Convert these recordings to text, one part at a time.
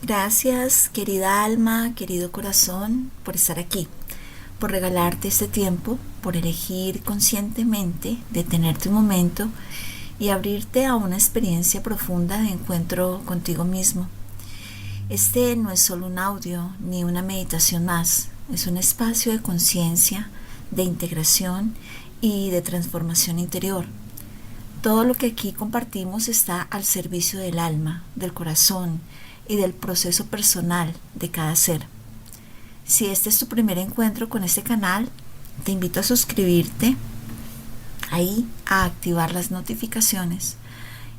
Gracias, querida alma, querido corazón, por estar aquí, por regalarte este tiempo, por elegir conscientemente detenerte un momento y abrirte a una experiencia profunda de encuentro contigo mismo. Este no es solo un audio ni una meditación más, es un espacio de conciencia, de integración y de transformación interior. Todo lo que aquí compartimos está al servicio del alma, del corazón y del proceso personal de cada ser. Si este es tu primer encuentro con este canal, te invito a suscribirte ahí, a activar las notificaciones,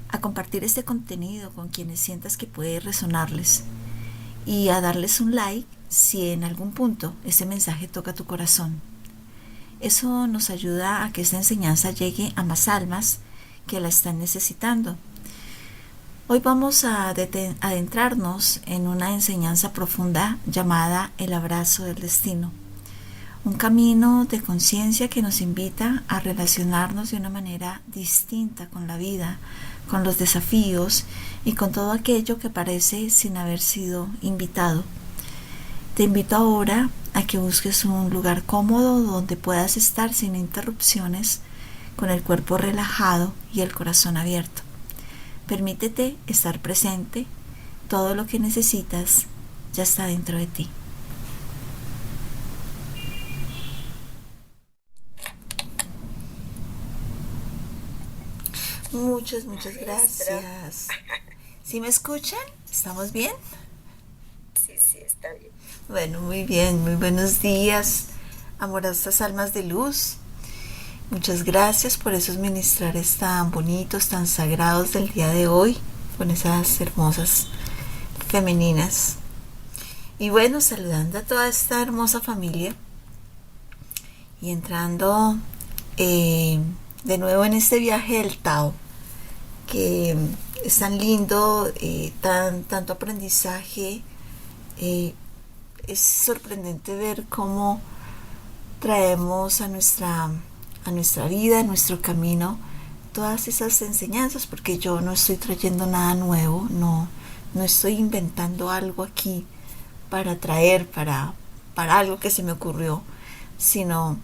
a compartir este contenido con quienes sientas que puede resonarles y a darles un like si en algún punto este mensaje toca tu corazón. Eso nos ayuda a que esta enseñanza llegue a más almas que la están necesitando. Hoy vamos a adentrarnos en una enseñanza profunda llamada el abrazo del destino. Un camino de conciencia que nos invita a relacionarnos de una manera distinta con la vida, con los desafíos y con todo aquello que aparece sin haber sido invitado. Te invito ahora a que busques un lugar cómodo donde puedas estar sin interrupciones, con el cuerpo relajado y el corazón abierto. Permítete estar presente, todo lo que necesitas ya está dentro de ti. Muchas Maestra. gracias. ¿Sí me escuchan? ¿Estamos bien? Sí, sí, está bien. Bueno, muy bien, muy buenos días, amorosas almas de luz. Muchas gracias por esos ministrares tan bonitos, tan sagrados del día de hoy, con esas hermosas femeninas. Y bueno, saludando a toda esta hermosa familia y entrando de nuevo en este viaje del Tao, que es tan lindo, tanto aprendizaje. Es sorprendente ver cómo traemos a nuestra vida, a nuestro camino, todas esas enseñanzas, porque yo no estoy trayendo nada nuevo, no estoy inventando algo aquí para traer, para algo que se me ocurrió, sino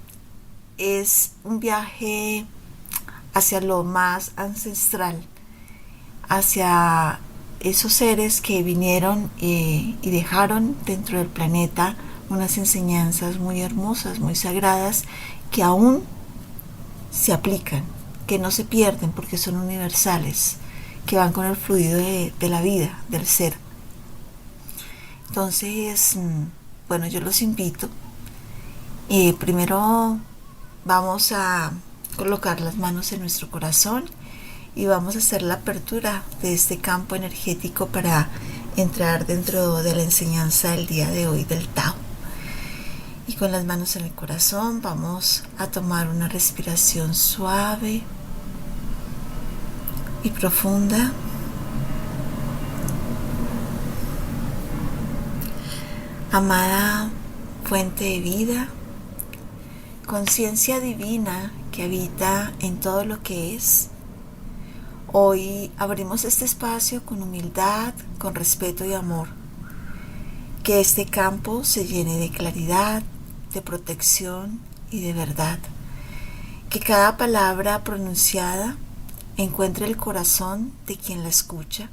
es un viaje hacia lo más ancestral, hacia esos seres que vinieron y dejaron dentro del planeta unas enseñanzas muy hermosas, muy sagradas, que aún se aplican, que no se pierden porque son universales, que van con el fluido de la vida, del ser. Entonces, bueno, yo los invito. Primero vamos a colocar las manos en nuestro corazón y vamos a hacer la apertura de este campo energético para entrar dentro de la enseñanza del día de hoy del Tao. Y con las manos en el corazón vamos a tomar una respiración suave y profunda. Amada fuente de vida, conciencia divina que habita en todo lo que es, hoy abrimos este espacio con humildad, con respeto y amor. Que este campo se llene de claridad, de protección y de verdad. Que cada palabra pronunciada encuentre el corazón de quien la escucha,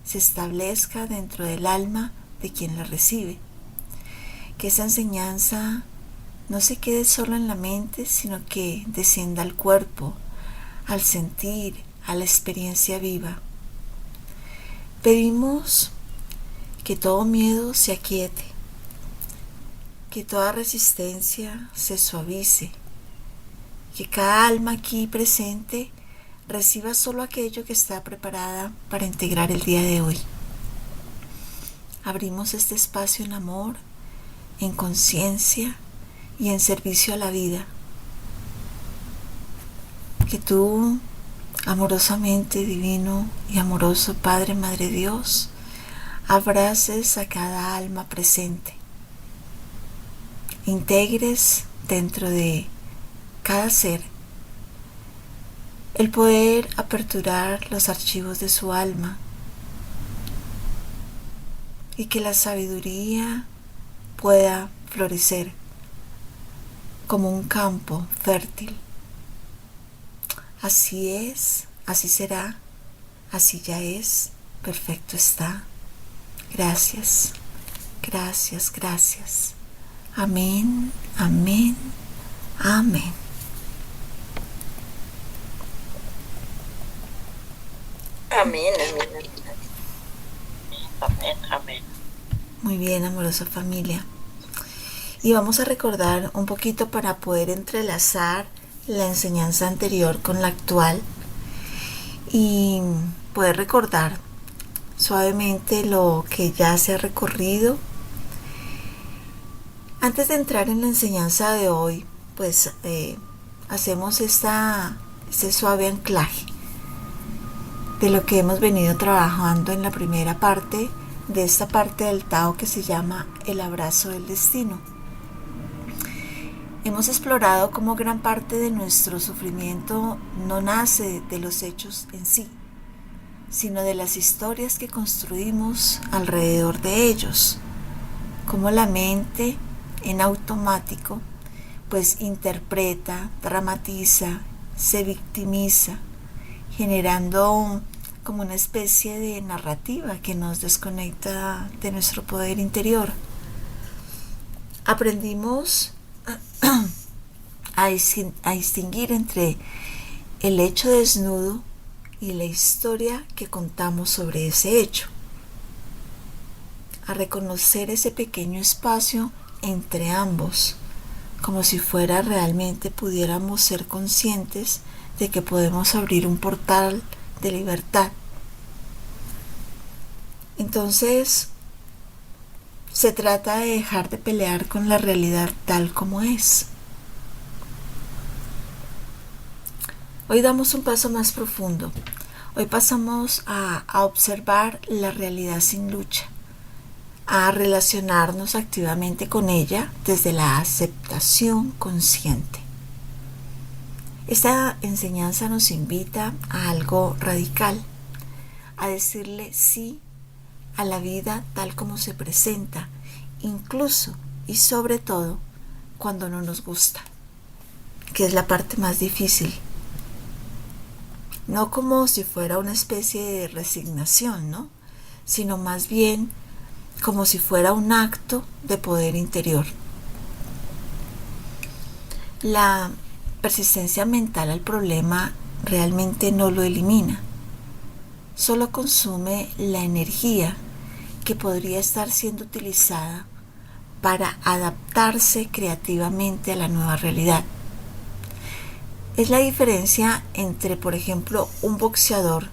se establezca dentro del alma de quien la recibe. Que esa enseñanza no se quede solo en la mente, sino que descienda al cuerpo, al sentir, a la experiencia viva. Pedimos que todo miedo se aquiete, que toda resistencia se suavice, que cada alma aquí presente reciba solo aquello que está preparada para integrar el día de hoy. Abrimos este espacio en amor, en conciencia y en servicio a la vida. Que tú, amorosamente divino y amoroso Padre, Madre Dios, abraces a cada alma presente. Integres dentro de cada ser el poder aperturar los archivos de su alma y que la sabiduría pueda florecer como un campo fértil. Así es, así será, así ya es, perfecto está. Gracias, gracias, gracias. Amén, amén, amén. Amén, amén, amén. Amén, amén. Muy bien, amorosa familia. Y vamos a recordar un poquito para poder entrelazar la enseñanza anterior con la actual y poder recordar suavemente lo que ya se ha recorrido. Antes de entrar en la enseñanza de hoy, pues hacemos este suave anclaje de lo que hemos venido trabajando en la primera parte de esta parte del Tao que se llama el abrazo del destino. Hemos explorado cómo gran parte de nuestro sufrimiento no nace de los hechos en sí, sino de las historias que construimos alrededor de ellos, cómo la mente en automático pues interpreta, dramatiza, se victimiza, generando como una especie de narrativa que nos desconecta de nuestro poder interior. Aprendimos a distinguir entre el hecho desnudo y la historia que contamos sobre ese hecho, a reconocer ese pequeño espacio entre ambos, como si fuera realmente pudiéramos ser conscientes de que podemos abrir un portal de libertad. Entonces, se trata de dejar de pelear con la realidad tal como es. Hoy damos un paso más profundo. Hoy pasamos a observar la realidad sin lucha, a relacionarnos activamente con ella desde la aceptación consciente. Esta enseñanza nos invita a algo radical, a decirle sí a la vida tal como se presenta, incluso y sobre todo cuando no nos gusta, que es la parte más difícil. No como si fuera una especie de resignación, ¿no? Sino más bien como si fuera un acto de poder interior. La persistencia mental al problema realmente no lo elimina, solo consume la energía que podría estar siendo utilizada para adaptarse creativamente a la nueva realidad. Es la diferencia entre, por ejemplo, un boxeador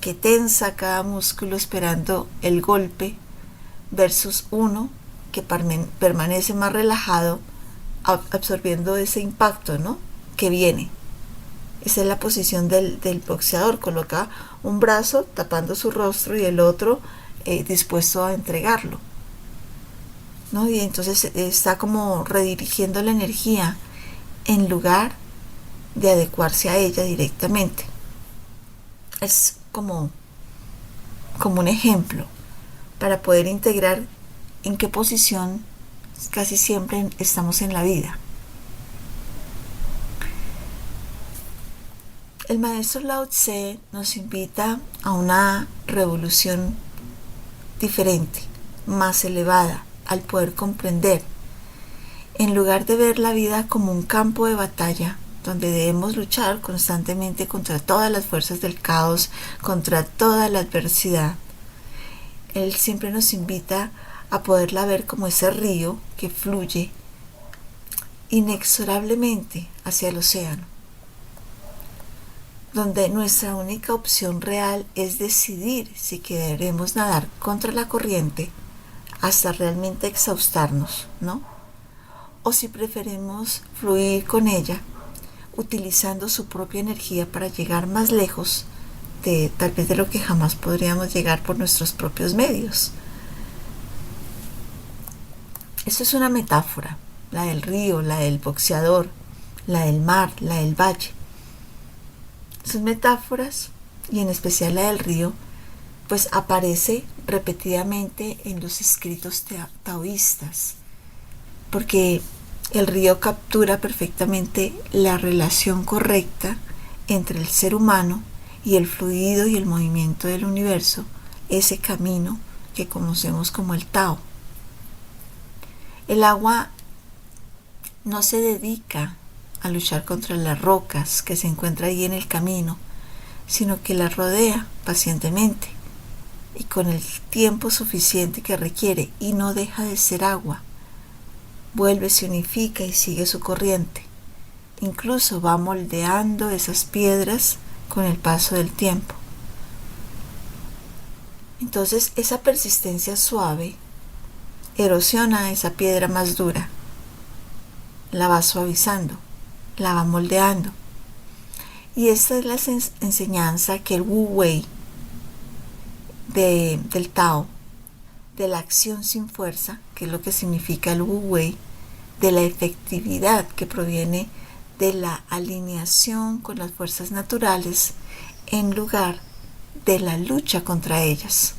que tensa cada músculo esperando el golpe versus uno que permanece más relajado absorbiendo ese impacto, ¿no?, que viene. Esa es la posición del boxeador, coloca un brazo tapando su rostro y el otro dispuesto a entregarlo, ¿no? Y entonces está como redirigiendo la energía en lugar de adecuarse a ella directamente. Es como un ejemplo para poder integrar en qué posición casi siempre estamos en la vida. El maestro Lao Tse nos invita a una revolución diferente, más elevada, al poder comprender, en lugar de ver la vida como un campo de batalla, donde debemos luchar constantemente contra todas las fuerzas del caos, contra toda la adversidad. Él siempre nos invita a poderla ver como ese río que fluye inexorablemente hacia el océano, donde nuestra única opción real es decidir si queremos nadar contra la corriente hasta realmente exhaustarnos, ¿no? O si preferimos fluir con ella, utilizando su propia energía para llegar más lejos tal vez de lo que jamás podríamos llegar por nuestros propios medios. Esto es una metáfora, la del río, la del boxeador, la del mar, la del valle. Son metáforas, y en especial la del río, pues aparece repetidamente en los escritos taoístas, porque el río captura perfectamente la relación correcta entre el ser humano y el fluido y el movimiento del universo, ese camino que conocemos como el Tao. El agua no se dedica a luchar contra las rocas que se encuentran ahí en el camino, sino que las rodea pacientemente y con el tiempo suficiente que requiere, y no deja de ser agua. Vuelve, se unifica y sigue su corriente. Incluso va moldeando esas piedras con el paso del tiempo. Entonces esa persistencia suave erosiona esa piedra más dura, la va suavizando, la va moldeando. Y esta es la enseñanza que el Wu Wei del Tao, de la acción sin fuerza, que es lo que significa el Wu Wei, de la efectividad que proviene de la alineación con las fuerzas naturales en lugar de la lucha contra ellas.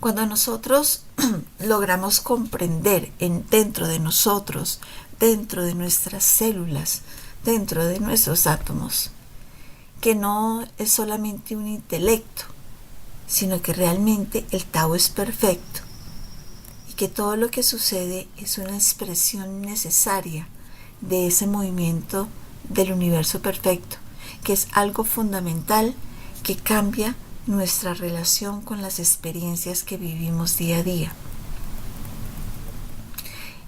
Cuando nosotros logramos comprender dentro de nosotros, dentro de nuestras células, dentro de nuestros átomos, que no es solamente un intelecto, sino que realmente el Tao es perfecto y que todo lo que sucede es una expresión necesaria de ese movimiento del universo perfecto, que es algo fundamental que cambia nuestra relación con las experiencias que vivimos día a día.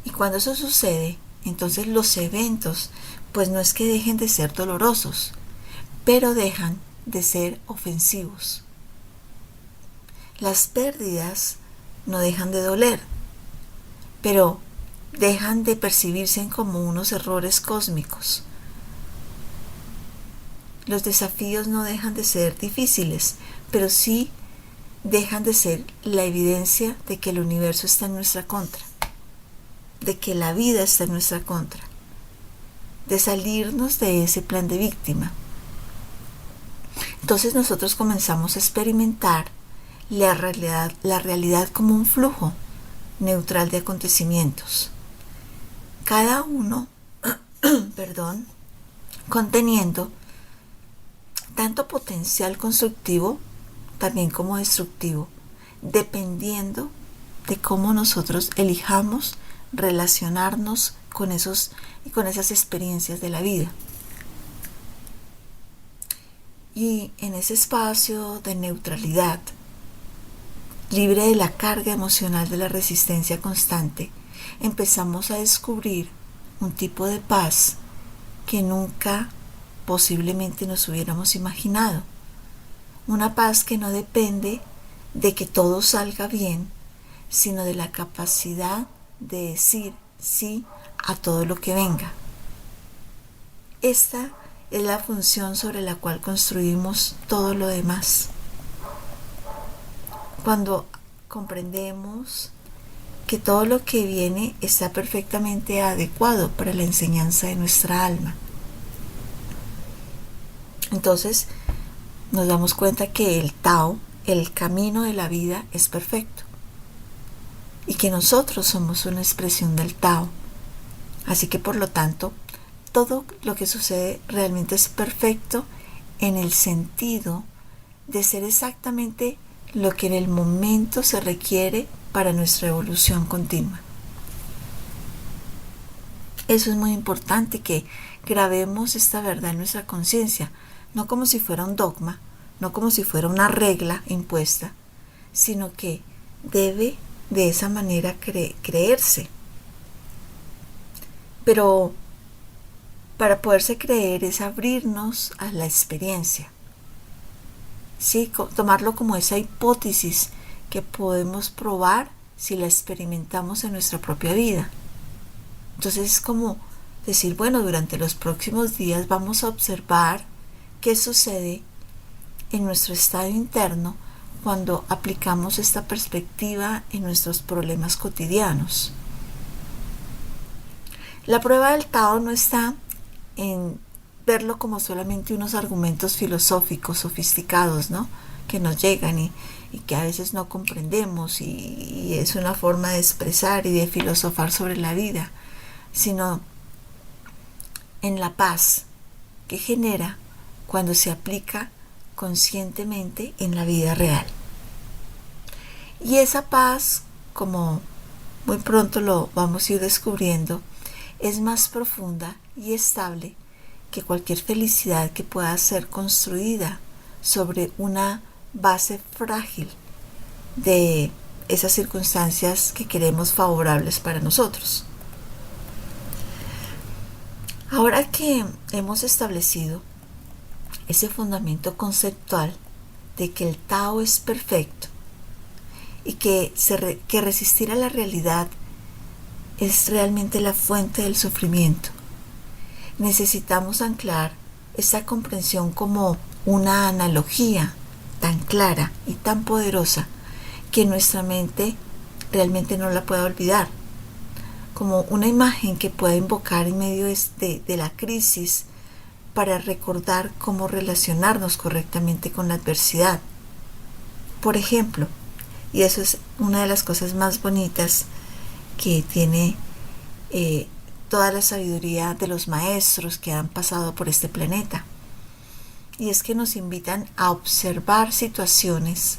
Y cuando eso sucede, entonces los eventos, pues no es que dejen de ser dolorosos, pero dejan de ser ofensivos. Las pérdidas no dejan de doler, pero dejan de percibirse como unos errores cósmicos. Los desafíos no dejan de ser difíciles, pero sí dejan de ser la evidencia de que el universo está en nuestra contra, de que la vida está en nuestra contra, de salirnos de ese plan de víctima. Entonces nosotros comenzamos a experimentar la realidad como un flujo neutral de acontecimientos, cada uno conteniendo tanto potencial constructivo también como destructivo, dependiendo de cómo nosotros elijamos relacionarnos con esas experiencias de la vida. Y en ese espacio de neutralidad, libre de la carga emocional de la resistencia constante, empezamos a descubrir un tipo de paz que nunca posiblemente nos hubiéramos imaginado. Una paz que no depende de que todo salga bien, sino de la capacidad de decir sí a todo lo que venga. Esta es la función sobre la cual construimos todo lo demás. Cuando comprendemos que todo lo que viene está perfectamente adecuado para la enseñanza de nuestra alma, entonces nos damos cuenta que el Tao, el camino de la vida, es perfecto y que nosotros somos una expresión del Tao. Así que por lo tanto, todo lo que sucede realmente es perfecto en el sentido de ser exactamente lo que en el momento se requiere para nuestra evolución continua. Eso es muy importante, que grabemos esta verdad en nuestra conciencia, no como si fuera un dogma, no como si fuera una regla impuesta, sino que debe de esa manera creerse. Pero para poderse creer es abrirnos a la experiencia. Sí, tomarlo como esa hipótesis que podemos probar si la experimentamos en nuestra propia vida. Entonces es como decir, bueno, durante los próximos días vamos a observar qué sucede en nuestro estado interno cuando aplicamos esta perspectiva en nuestros problemas cotidianos. La prueba del Tao no está en verlo como solamente unos argumentos filosóficos sofisticados, ¿no? que nos llegan y que a veces no comprendemos y es una forma de expresar y de filosofar sobre la vida, sino en la paz que genera cuando se aplica conscientemente en la vida real. Y esa paz, como muy pronto lo vamos a ir descubriendo, es más profunda y estable que cualquier felicidad que pueda ser construida sobre una base frágil de esas circunstancias que queremos favorables para nosotros. Ahora que hemos establecido ese fundamento conceptual de que el Tao es perfecto y que resistir a la realidad es realmente la fuente del sufrimiento, necesitamos anclar esa comprensión como una analogía tan clara y tan poderosa que nuestra mente realmente no la pueda olvidar, como una imagen que pueda invocar en medio de la crisis para recordar cómo relacionarnos correctamente con la adversidad. Por ejemplo, y eso es una de las cosas más bonitas que tiene toda la sabiduría de los maestros que han pasado por este planeta, y es que nos invitan a observar situaciones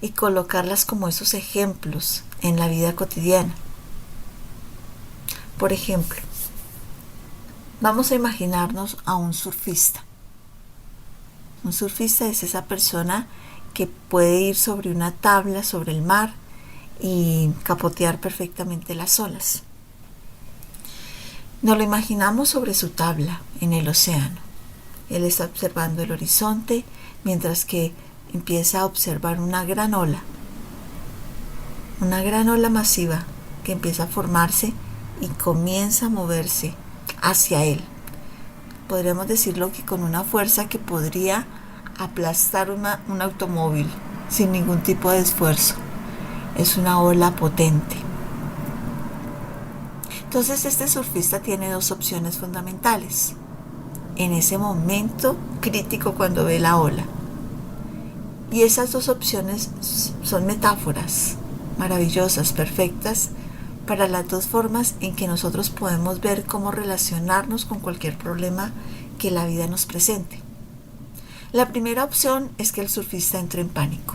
y colocarlas como esos ejemplos en la vida cotidiana. Por ejemplo, vamos a imaginarnos a un surfista. Un surfista es esa persona que puede ir sobre una tabla sobre el mar y capotear perfectamente las olas. Nos lo imaginamos sobre su tabla en el océano. Él está observando el horizonte mientras que empieza a observar una gran ola masiva que empieza a formarse y comienza a moverse hacia él. Podríamos decirlo que con una fuerza que podría aplastar un automóvil sin ningún tipo de esfuerzo. Es una ola potente. Entonces este surfista tiene dos opciones fundamentales en ese momento crítico cuando ve la ola. Y esas dos opciones son metáforas maravillosas, perfectas, para las dos formas en que nosotros podemos ver cómo relacionarnos con cualquier problema que la vida nos presente. La primera opción es que el surfista entre en pánico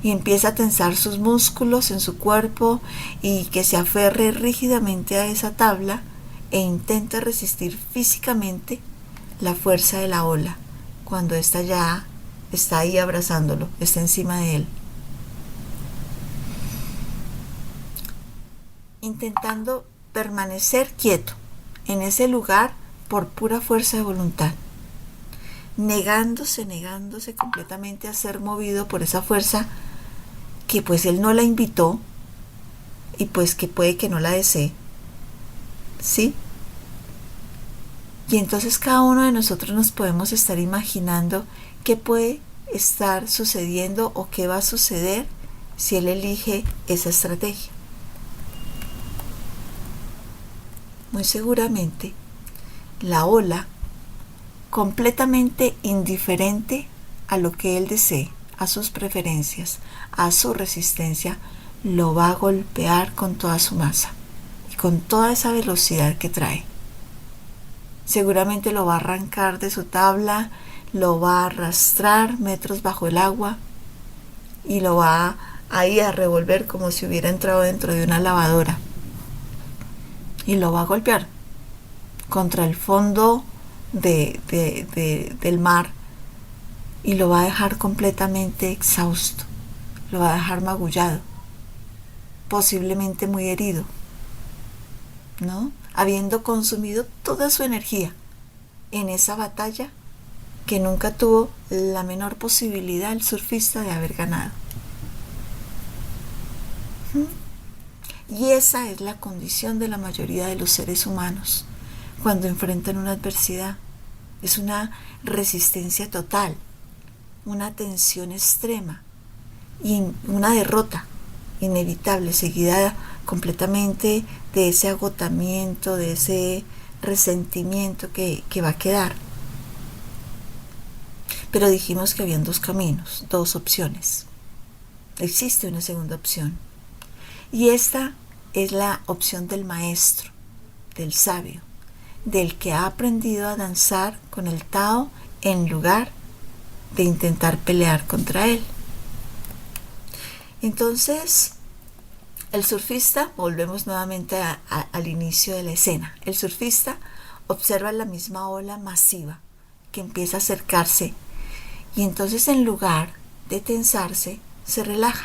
y empieza a tensar sus músculos en su cuerpo y que se aferre rígidamente a esa tabla e intenta resistir físicamente la fuerza de la ola cuando ésta ya está ahí abrazándolo, está encima de él. Intentando permanecer quieto en ese lugar por pura fuerza de voluntad, negándose completamente a ser movido por esa fuerza que pues él no la invitó y pues que puede que no la desee, ¿sí? Y entonces cada uno de nosotros nos podemos estar imaginando qué puede estar sucediendo o qué va a suceder si él elige esa estrategia. Muy seguramente la ola, completamente indiferente a lo que él desee, a sus preferencias, a su resistencia, lo va a golpear con toda su masa y con toda esa velocidad que trae. Seguramente lo va a arrancar de su tabla, lo va a arrastrar metros bajo el agua y lo va ahí a revolver como si hubiera entrado dentro de una lavadora. Y lo va a golpear contra el fondo del mar y lo va a dejar completamente exhausto, lo va a dejar magullado, posiblemente muy herido, ¿no? Habiendo consumido toda su energía en esa batalla que nunca tuvo la menor posibilidad el surfista de haber ganado. Y esa es la condición de la mayoría de los seres humanos cuando enfrentan una adversidad. Es una resistencia total, una tensión extrema y una derrota inevitable, seguida completamente de ese agotamiento, de ese resentimiento que va a quedar. Pero dijimos que habían dos caminos, dos opciones. Existe una segunda opción. Y esta es la opción del maestro, del sabio, del que ha aprendido a danzar con el Tao en lugar de intentar pelear contra él. Entonces, el surfista, volvemos nuevamente al inicio de la escena. El surfista observa la misma ola masiva que empieza a acercarse y entonces en lugar de tensarse, se relaja.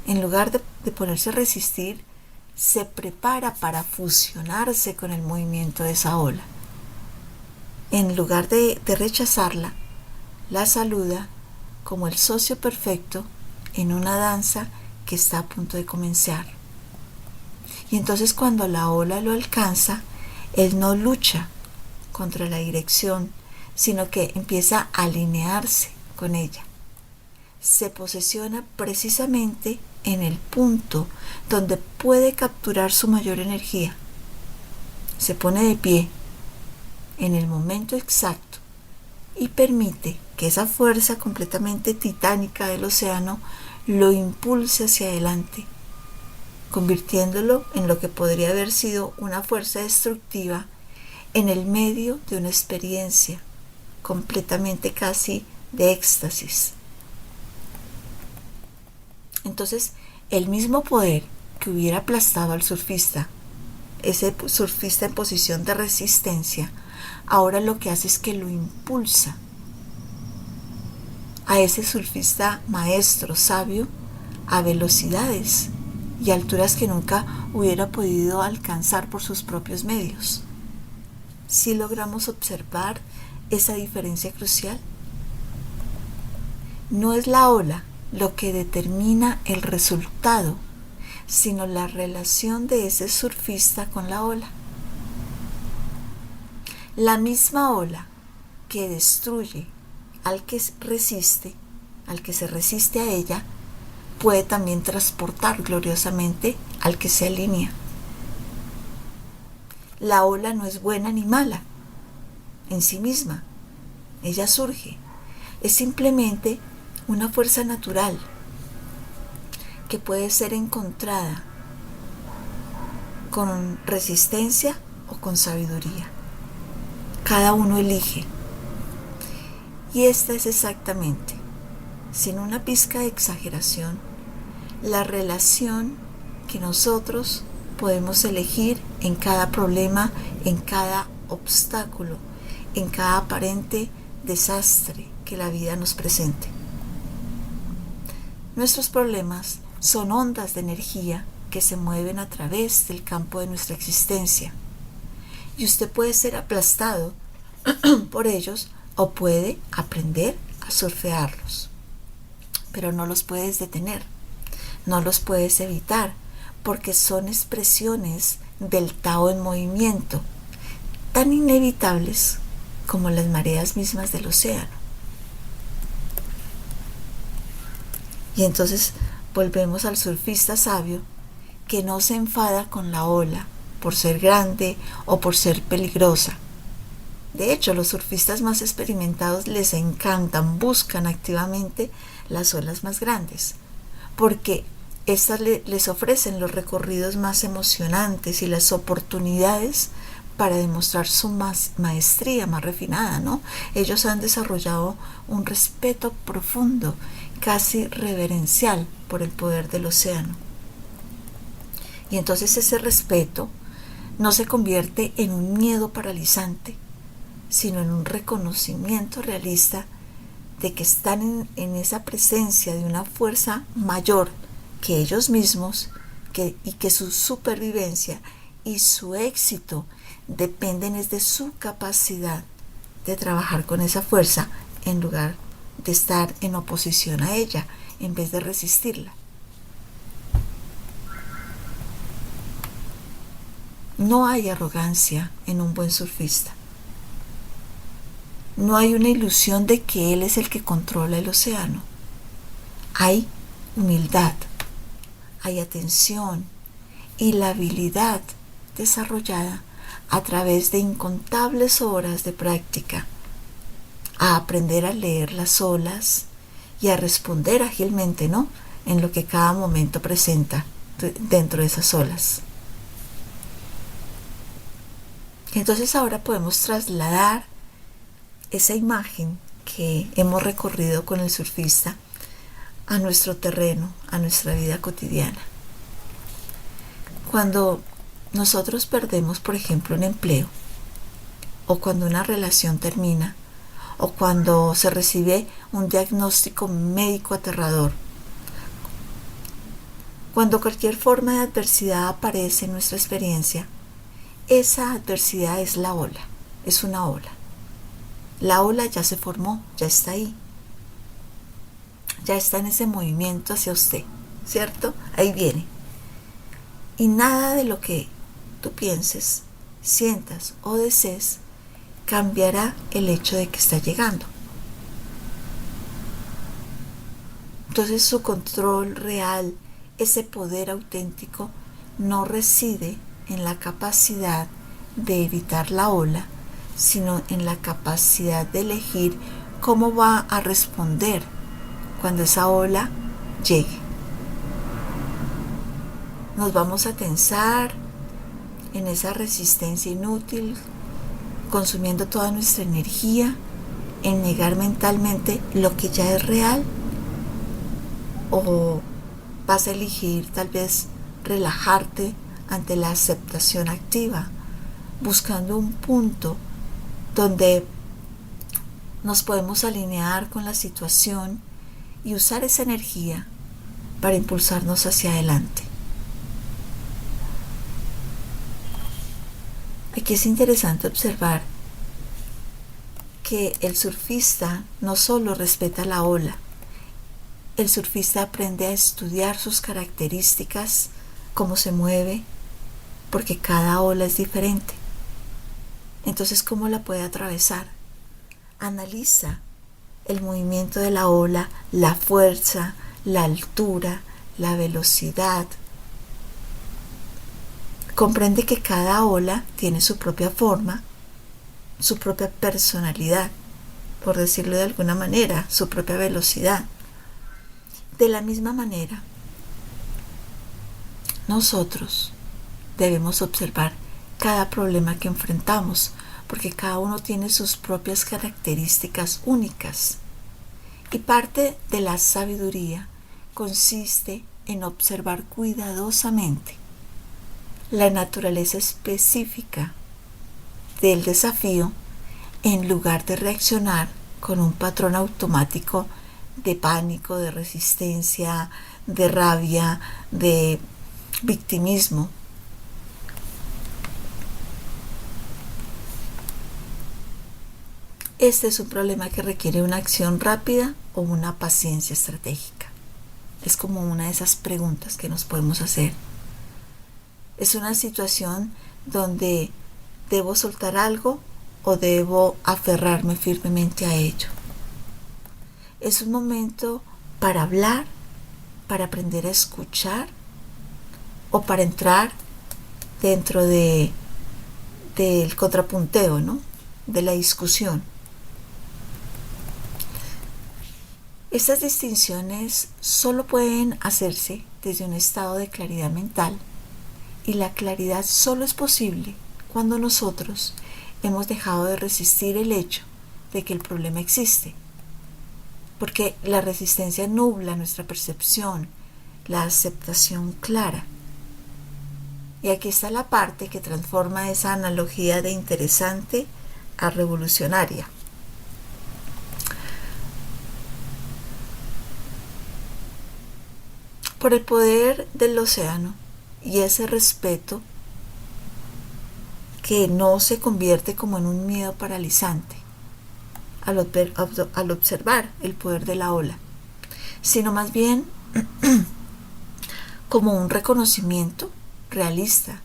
En lugar de ponerse a resistir, se prepara para fusionarse con el movimiento de esa ola. En lugar de rechazarla, la saluda como el socio perfecto en una danza que está a punto de comenzar. Y entonces cuando la ola lo alcanza, él no lucha contra la dirección, sino que empieza a alinearse con ella. Se posesiona precisamente en el punto donde puede capturar su mayor energía. Se pone de pie en el momento exacto y permite que esa fuerza completamente titánica del océano lo impulse hacia adelante, convirtiéndolo en lo que podría haber sido una fuerza destructiva en el medio de una experiencia completamente casi de éxtasis. Entonces, el mismo poder que hubiera aplastado al surfista, ese surfista en posición de resistencia, ahora lo que hace es que lo impulsa a ese surfista maestro, sabio, a velocidades y alturas que nunca hubiera podido alcanzar por sus propios medios. Si logramos observar esa diferencia crucial, no es la ola lo que determina el resultado, sino la relación de ese surfista con la ola. La misma ola que destruye al que resiste, al que se resiste a ella, puede también transportar gloriosamente al que se alinea. La ola no es buena ni mala en sí misma, ella surge, es simplemente una fuerza natural que puede ser encontrada con resistencia o con sabiduría. Cada uno elige. Y esta es exactamente, sin una pizca de exageración, la relación que nosotros podemos elegir en cada problema, en cada obstáculo, en cada aparente desastre que la vida nos presente. Nuestros problemas son ondas de energía que se mueven a través del campo de nuestra existencia. Y usted puede ser aplastado por ellos o puede aprender a surfearlos. Pero no los puedes detener, no los puedes evitar, porque son expresiones del Tao en movimiento, tan inevitables como las mareas mismas del océano. Y entonces volvemos al surfista sabio que no se enfada con la ola por ser grande o por ser peligrosa. De hecho, los surfistas más experimentados les encantan, buscan activamente las olas más grandes, porque estas les ofrecen los recorridos más emocionantes y las oportunidades para demostrar su maestría más refinada, ¿no? Ellos han desarrollado un respeto profundo, casi reverencial, por el poder del océano. Y entonces ese respeto no se convierte en un miedo paralizante, sino en un reconocimiento realista de que están en esa presencia de una fuerza mayor que ellos mismos, y que su supervivencia y su éxito dependen es de su capacidad de trabajar con esa fuerza en lugar de estar en oposición a ella, en vez de resistirla. No hay arrogancia en un buen surfista. No hay una ilusión de que él es el que controla el océano. Hay humildad, hay atención y la habilidad desarrollada a través de incontables horas de práctica a aprender a leer las olas y a responder ágilmente, ¿no? En lo que cada momento presenta dentro de esas olas. Entonces ahora podemos trasladar esa imagen que hemos recorrido con el surfista a nuestro terreno, a nuestra vida cotidiana. Cuando nosotros perdemos, por ejemplo, un empleo, o cuando una relación termina, o cuando se recibe un diagnóstico médico aterrador, cuando cualquier forma de adversidad aparece en nuestra experiencia, esa adversidad es la ola, es una ola. La ola ya se formó, ya está ahí, ya está en ese movimiento hacia usted, ¿cierto? Ahí viene. Y nada de lo que tú pienses, sientas o desees cambiará el hecho de que está llegando. Entonces su control real, ese poder auténtico, no reside en la capacidad de evitar la ola, sino en la capacidad de elegir cómo va a responder cuando esa ola llegue. Nos vamos a tensar en esa resistencia inútil, consumiendo toda nuestra energía en negar mentalmente lo que ya es real, o vas a elegir tal vez relajarte ante la aceptación activa, buscando un punto donde nos podemos alinear con la situación y usar esa energía para impulsarnos hacia adelante. Aquí es interesante observar que el surfista no solo respeta la ola, el surfista aprende a estudiar sus características, cómo se mueve, porque cada ola es diferente. Entonces, ¿cómo la puede atravesar? Analiza el movimiento de la ola, la fuerza, la altura, la velocidad. Comprende que cada ola tiene su propia forma, su propia personalidad, por decirlo de alguna manera, su propia velocidad. De la misma manera, nosotros debemos observar cada problema que enfrentamos, porque cada uno tiene sus propias características únicas. Y parte de la sabiduría consiste en observar cuidadosamente la naturaleza específica del desafío en lugar de reaccionar con un patrón automático de pánico, de resistencia, de rabia, de victimismo. Este es un problema que requiere una acción rápida o una paciencia estratégica. Es como una de esas preguntas que nos podemos hacer. Es una situación donde debo soltar algo o debo aferrarme firmemente a ello. Es un momento para hablar, para aprender a escuchar o para entrar dentro del contrapunteo, ¿no? De la discusión. Estas distinciones solo pueden hacerse desde un estado de claridad mental, y la claridad solo es posible cuando nosotros hemos dejado de resistir el hecho de que el problema existe, porque la resistencia nubla nuestra percepción, la aceptación clara. Y aquí está la parte que transforma esa analogía de interesante a revolucionaria. Por el poder del océano y ese respeto que no se convierte como en un miedo paralizante al observar el poder de la ola, sino más bien como un reconocimiento realista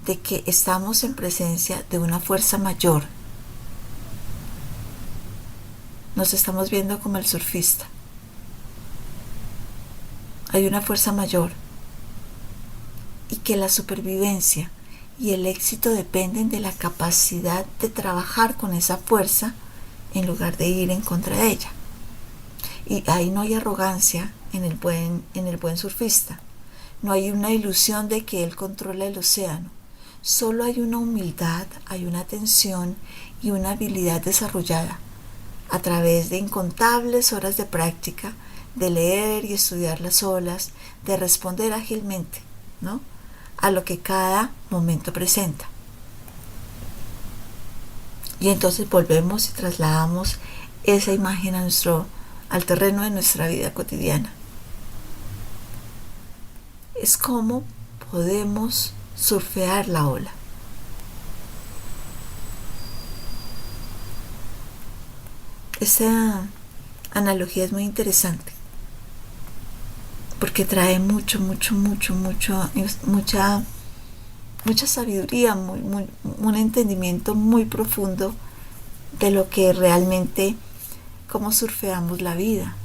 de que estamos en presencia de una fuerza mayor. Nos estamos viendo como el surfista. Hay una fuerza mayor y que la supervivencia y el éxito dependen de la capacidad de trabajar con esa fuerza en lugar de ir en contra de ella. Y ahí no hay arrogancia en el buen surfista. No hay una ilusión de que él controla el océano. Solo hay una humildad, hay una atención y una habilidad desarrollada a través de incontables horas de práctica, de leer y estudiar las olas, de responder ágilmente, ¿no?, a lo que cada momento presenta. Y entonces volvemos y trasladamos esa imagen al terreno de nuestra vida cotidiana. Es como podemos surfear la ola. Esta analogía es muy interesante porque trae mucha sabiduría, un entendimiento muy profundo de lo que realmente, cómo surfeamos la vida.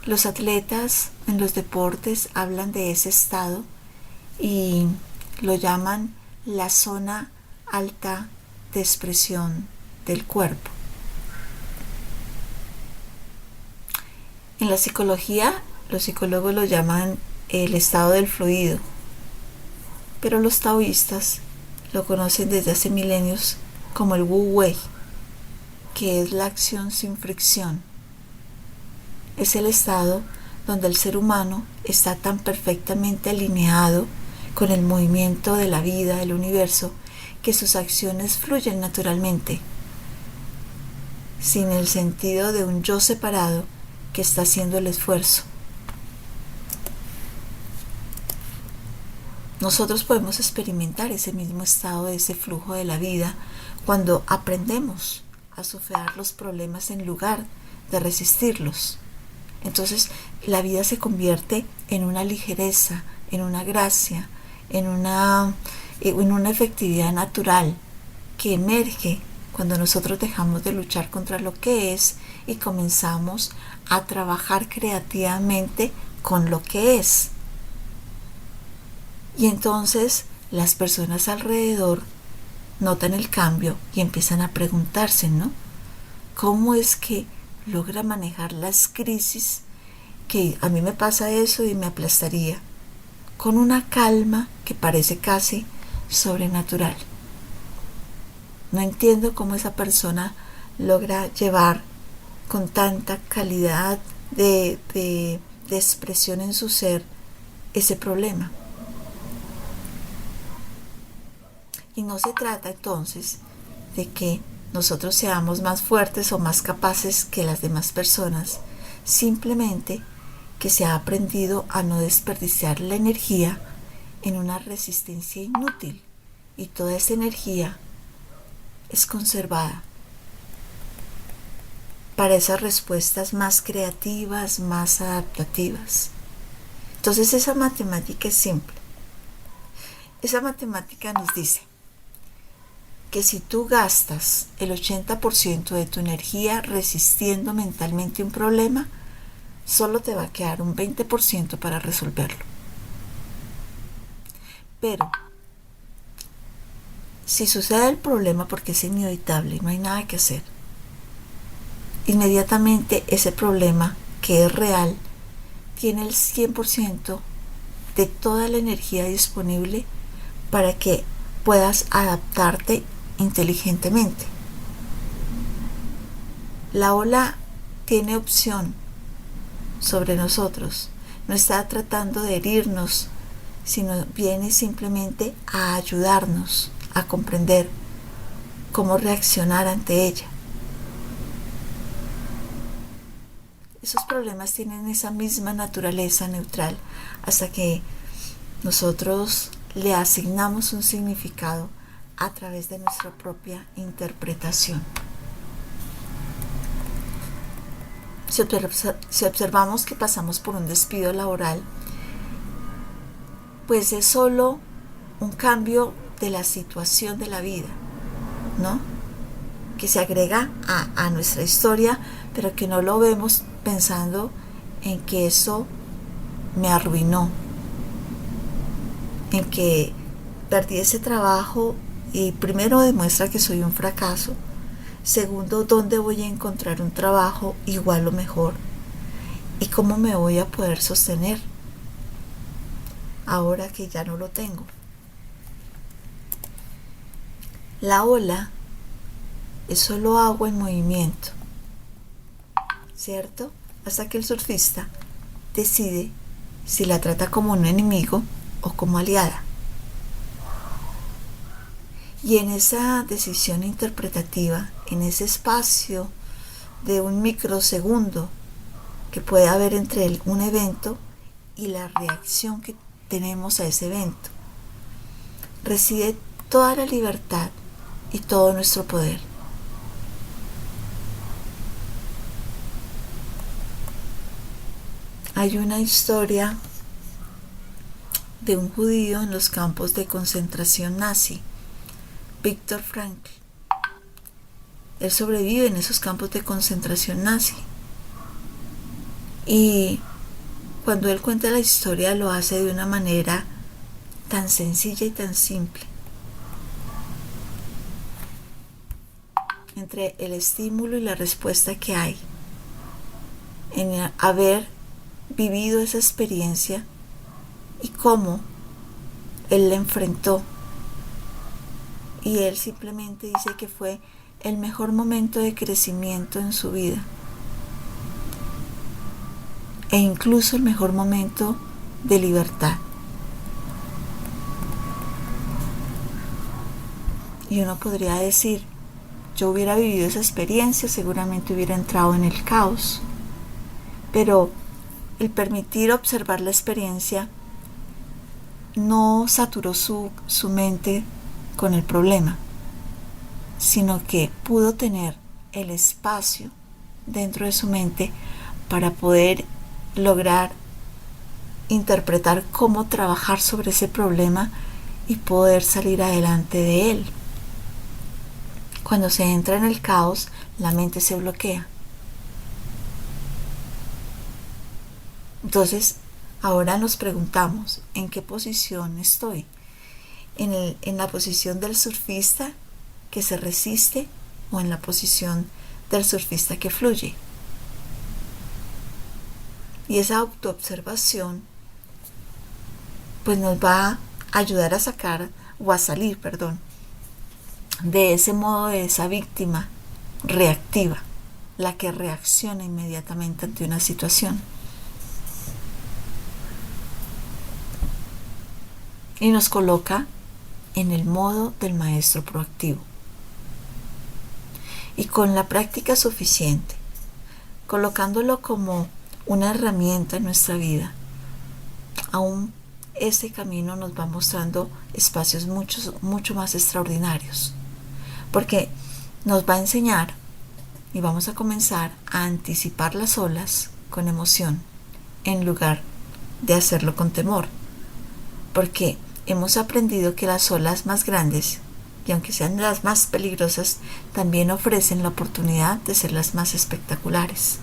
Los atletas en los deportes hablan de ese estado y lo llaman la zona alta de expresión del cuerpo. En la psicología, los psicólogos lo llaman el estado del fluido, pero los taoístas lo conocen desde hace milenios como el Wu Wei, que es la acción sin fricción. Es el estado donde el ser humano está tan perfectamente alineado con el movimiento de la vida, del universo, que sus acciones fluyen naturalmente, sin el sentido de un yo separado que está haciendo el esfuerzo. Nosotros podemos experimentar ese mismo estado de ese flujo de la vida cuando aprendemos a surfear los problemas en lugar de resistirlos. Entonces la vida se convierte en una ligereza, en una gracia, en una efectividad natural que emerge cuando nosotros dejamos de luchar contra lo que es y comenzamos a trabajar creativamente con lo que es. Y entonces las personas alrededor notan el cambio y empiezan a preguntarse, ¿no?, ¿cómo es que logra manejar las crisis? Que a mí me pasa eso y me aplastaría, con una calma que parece casi sobrenatural. No entiendo cómo esa persona logra llevar con tanta calidad de expresión en su ser ese problema. Y no se trata entonces de que nosotros seamos más fuertes o más capaces que las demás personas, simplemente que se ha aprendido a no desperdiciar la energía en una resistencia inútil, y toda esa energía es conservada para esas respuestas más creativas, más adaptativas. Entonces esa matemática es simple. Esa matemática nos dice que si tú gastas el 80% de tu energía resistiendo mentalmente un problema, solo te va a quedar un 20% para resolverlo. Pero si sucede el problema porque es inevitable y no hay nada que hacer, inmediatamente ese problema, que es real, tiene el 100% de toda la energía disponible para que puedas adaptarte inteligentemente. La ola tiene opción sobre nosotros, no está tratando de herirnos, sino viene simplemente a ayudarnos a comprender cómo reaccionar ante ella. Esos problemas tienen esa misma naturaleza neutral hasta que nosotros le asignamos un significado a través de nuestra propia interpretación. Si observamos que pasamos por un despido laboral, pues es solo un cambio de la situación de la vida, ¿no?, que se agrega a nuestra historia, pero que no lo vemos pensando en que eso me arruinó, en que perdí ese trabajo Y primero demuestra que soy un fracaso. Segundo, ¿dónde voy a encontrar un trabajo igual o mejor? ¿Y cómo me voy a poder sostener ahora que ya no lo tengo? La ola es solo agua en movimiento, ¿cierto? Hasta que el surfista decide si la trata como un enemigo o como aliada. Y en esa decisión interpretativa, en ese espacio de un microsegundo que puede haber entre un evento y la reacción que tenemos a ese evento, reside toda la libertad y todo nuestro poder. Hay una historia de un judío en los campos de concentración nazi, Viktor Frankl. Él sobrevive en esos campos de concentración nazi. Y cuando él cuenta la historia lo hace de una manera tan sencilla y tan simple. Entre el estímulo y la respuesta que hay en haber vivido esa experiencia y cómo él la enfrentó. Y él simplemente dice que fue el mejor momento de crecimiento en su vida. E incluso el mejor momento de libertad. Y uno podría decir, yo hubiera vivido esa experiencia, seguramente hubiera entrado en el caos. Pero el permitir observar la experiencia no saturó su mente con el problema, sino que pudo tener el espacio dentro de su mente para poder lograr interpretar cómo trabajar sobre ese problema y poder salir adelante de él. Cuando se entra en el caos, la mente se bloquea. Entonces, ahora nos preguntamos, ¿en qué posición estoy? ¿En la posición del surfista que se resiste o en la posición del surfista que fluye? Y esa autoobservación pues nos va a ayudar a salir de ese modo de esa víctima reactiva, la que reacciona inmediatamente ante una situación. Y nos coloca en el modo del maestro proactivo. Y con la práctica suficiente, colocándolo como una herramienta en nuestra vida, aún este camino nos va mostrando espacios mucho más extraordinarios, porque nos va a enseñar y vamos a comenzar a anticipar las olas con emoción en lugar de hacerlo con temor, porque hemos aprendido que las olas más grandes, y aunque sean las más peligrosas, también ofrecen la oportunidad de ser las más espectaculares.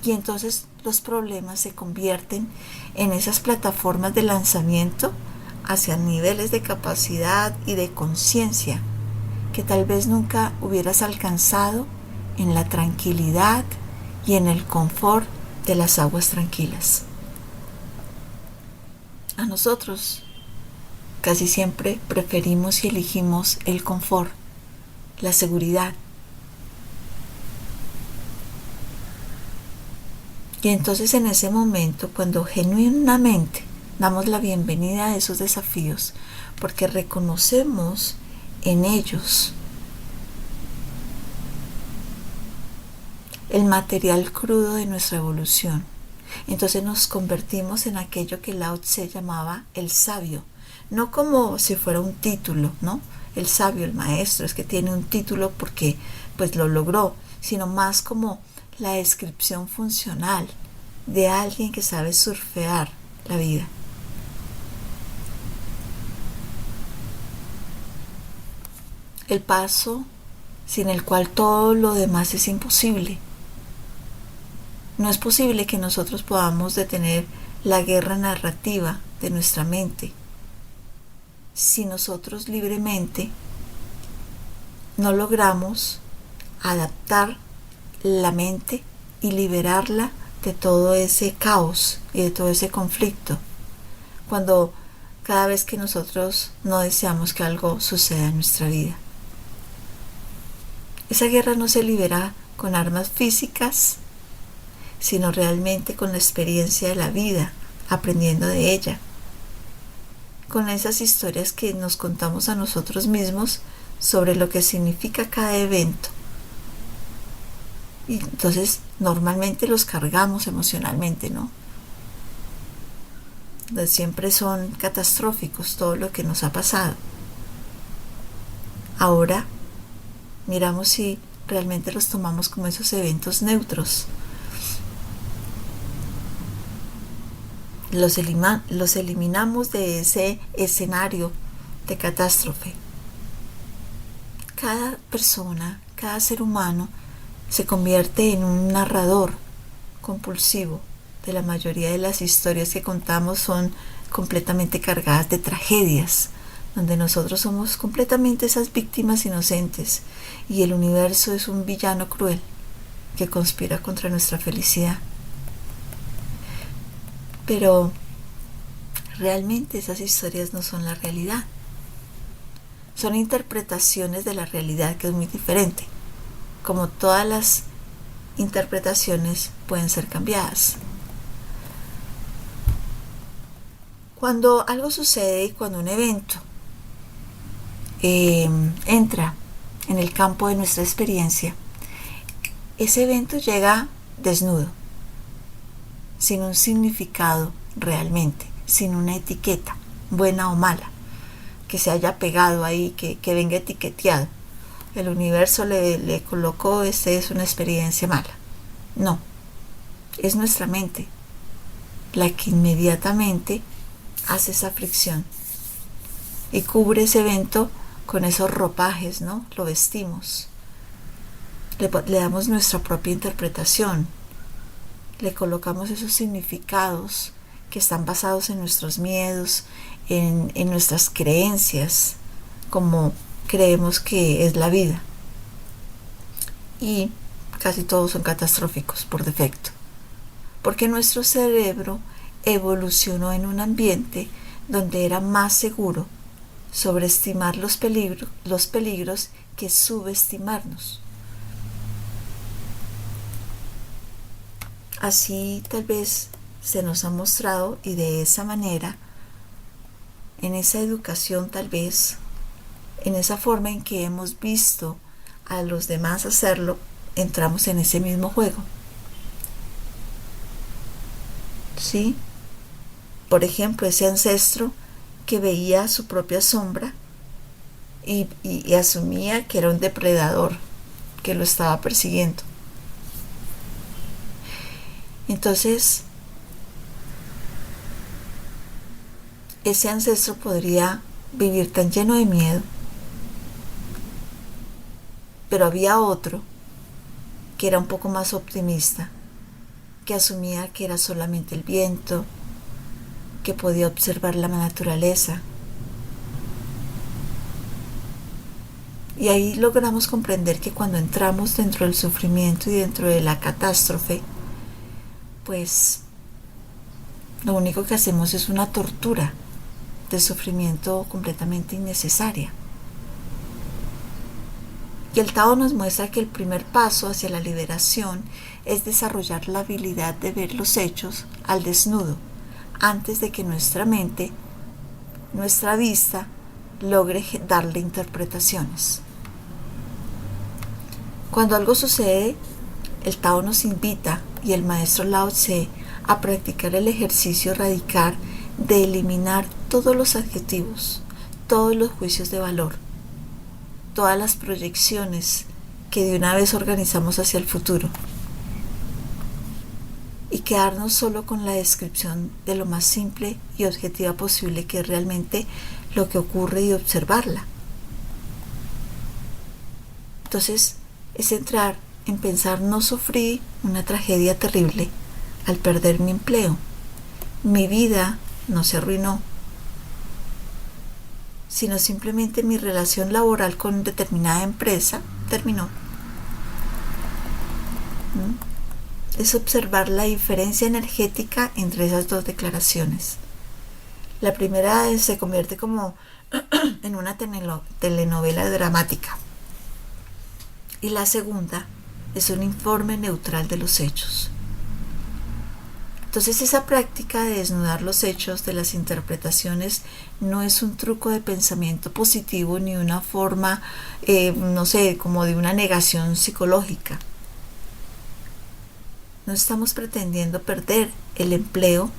Y entonces los problemas se convierten en esas plataformas de lanzamiento hacia niveles de capacidad y de conciencia que tal vez nunca hubieras alcanzado en la tranquilidad y en el confort de las aguas tranquilas. A nosotros casi siempre preferimos y elegimos el confort, la seguridad. Y entonces en ese momento, cuando genuinamente damos la bienvenida a esos desafíos, porque reconocemos en ellos el material crudo de nuestra evolución, entonces nos convertimos en aquello que Lao Tse llamaba el sabio, no como si fuera un título, ¿no? El sabio, el maestro, es que tiene un título porque pues lo logró, sino más como la descripción funcional de alguien que sabe surfear la vida. El paso sin el cual todo lo demás es imposible. No es posible que nosotros podamos detener la guerra narrativa de nuestra mente, si nosotros libremente no logramos adaptar la mente y liberarla de todo ese caos y de todo ese conflicto. Cuando cada vez que nosotros no deseamos que algo suceda en nuestra vida. Esa guerra no se libera con armas físicas, sino realmente con la experiencia de la vida, aprendiendo de ella. Con esas historias que nos contamos a nosotros mismos sobre lo que significa cada evento. Y entonces normalmente los cargamos emocionalmente, ¿no? Siempre son catastróficos todo lo que nos ha pasado. Ahora miramos si realmente los tomamos como esos eventos neutros. Los eliminamos de ese escenario de catástrofe. Cada persona, cada ser humano se convierte en un narrador compulsivo de la mayoría de las historias que contamos. Son completamente cargadas de tragedias, donde nosotros somos completamente esas víctimas inocentes y el universo es un villano cruel que conspira contra nuestra felicidad. Pero realmente esas historias no son la realidad. Son interpretaciones de la realidad, que es muy diferente. Como todas las interpretaciones pueden ser cambiadas. Cuando algo sucede y cuando un evento entra en el campo de nuestra experiencia, ese evento llega desnudo, sin un significado realmente, sin una etiqueta, buena o mala, que se haya pegado ahí, que venga etiqueteado. El universo le colocó, es una experiencia mala. No, es nuestra mente la que inmediatamente hace esa fricción y cubre ese evento con esos ropajes, ¿no? Lo vestimos, le damos nuestra propia interpretación, le colocamos esos significados que están basados en nuestros miedos, en nuestras creencias, como creemos que es la vida. Y casi todos son catastróficos por defecto, porque nuestro cerebro evolucionó en un ambiente donde era más seguro sobreestimar los peligros que subestimarnos. Así tal vez se nos ha mostrado, y de esa manera, en esa educación tal vez, en esa forma en que hemos visto a los demás hacerlo, entramos en ese mismo juego. ¿Sí? Por ejemplo, ese ancestro que veía su propia sombra y asumía que era un depredador que lo estaba persiguiendo. Entonces, ese ancestro podría vivir tan lleno de miedo, pero había otro que era un poco más optimista, que asumía que era solamente el viento, que podía observar la naturaleza. Y ahí logramos comprender que cuando entramos dentro del sufrimiento y dentro de la catástrofe, pues lo único que hacemos es una tortura de sufrimiento completamente innecesaria. Y el Tao nos muestra que el primer paso hacia la liberación es desarrollar la habilidad de ver los hechos al desnudo, antes de que nuestra mente, nuestra vista, logre darle interpretaciones. Cuando algo sucede, el Tao nos invita, y el maestro Lao Tse, a practicar el ejercicio radical de eliminar todos los adjetivos, todos los juicios de valor, todas las proyecciones que de una vez organizamos hacia el futuro, y quedarnos solo con la descripción de lo más simple y objetiva posible, que es realmente lo que ocurre, y observarla. Entonces es entrar en pensar: no sufrí una tragedia terrible al perder mi empleo, mi vida no se arruinó, sino simplemente mi relación laboral con determinada empresa terminó. Es observar la diferencia energética entre esas dos declaraciones. La primera se convierte como en una telenovela dramática y la segunda es un informe neutral de los hechos. Entonces esa práctica de desnudar los hechos de las interpretaciones no es un truco de pensamiento positivo ni una forma, no sé, como de una negación psicológica. No estamos pretendiendo perder el empleo,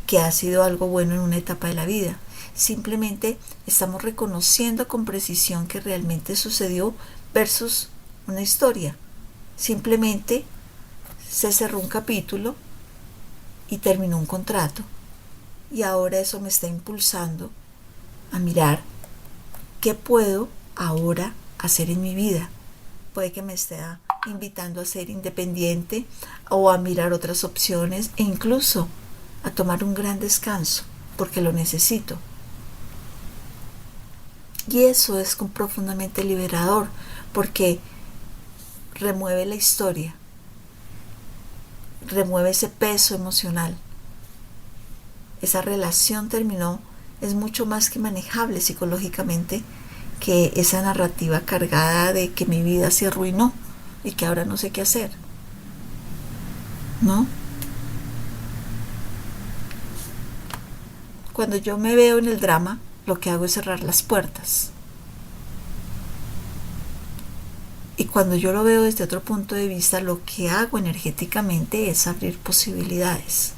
que ha sido algo bueno en una etapa de la vida. Simplemente estamos reconociendo con precisión que realmente sucedió versus una historia. Simplemente se cerró un capítulo y terminó un contrato. Y ahora eso me está impulsando a mirar qué puedo ahora hacer en mi vida. Puede que me esté invitando a ser independiente o a mirar otras opciones e incluso a tomar un gran descanso porque lo necesito. Y eso es profundamente liberador porque remueve la historia, remueve ese peso emocional. Esa relación terminó, es mucho más que manejable psicológicamente que esa narrativa cargada de que mi vida se arruinó y que ahora no sé qué hacer, ¿no? Cuando yo me veo en el drama, lo que hago es cerrar las puertas. Y cuando yo lo veo desde otro punto de vista, lo que hago energéticamente es abrir posibilidades.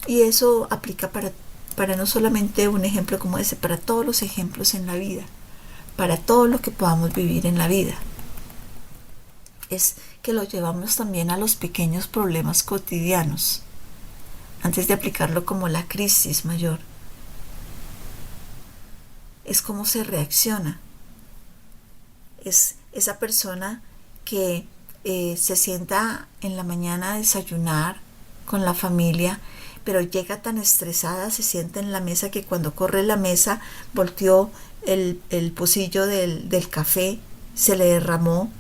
Y eso aplica para no solamente un ejemplo como ese, para todos los ejemplos en la vida, para todo lo que podamos vivir en la vida. Es que lo llevamos también a los pequeños problemas cotidianos, antes de aplicarlo como la crisis mayor. Es cómo se reacciona. Es esa persona que se sienta en la mañana a desayunar con la familia, pero llega tan estresada, se sienta en la mesa que cuando corre la mesa volteó el pocillo del café, se le derramó